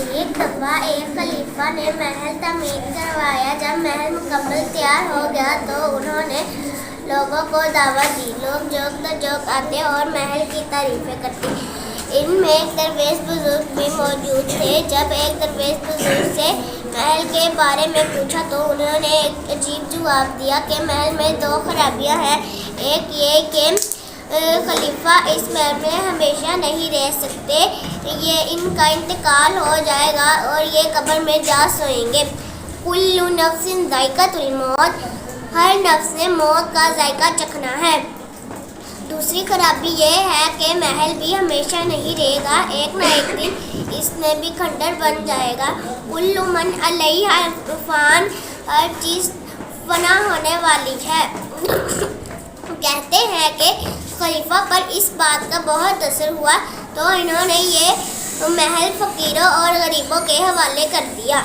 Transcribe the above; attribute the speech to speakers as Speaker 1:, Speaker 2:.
Speaker 1: एक दफ़ा एक खलीफा ने महल तमीर करवाया। जब महल मुकम्मल तैयार हो गया तो उन्होंने लोगों को दावत दी। लोग जोक आते और महल की तारीफें करते। इनमें एक दरवेश बुजुर्ग भी मौजूद थे। जब एक दरवेश बुजुर्ग से महल के बारे में पूछा तो उन्होंने एक अजीब जवाब दिया कि महल में दो खराबियां हैं। एक ये कि खलीफा इस महल में हमेशा नहीं रह सकते, ये इनका इंतकाल हो जाएगा और ये कब्र में जा सोएंगे। कुल्लु नफ्सिन ज़ाइक़ातुल मौत, हर नफ्स ने मौत का जायका चखना है। दूसरी खराबी ये है कि महल भी हमेशा नहीं रहेगा, एक न एक दिन इसमें भी खंडर बन जाएगा। कुल्लु मन अलैहा फ़ान, हर चीज़ फना होने वाली है। कहते हैं कि खलीफा पर इस बात का बहुत असर हुआ तो इन्होंने ये महल फ़कीरों और गरीबों के हवाले कर दिया।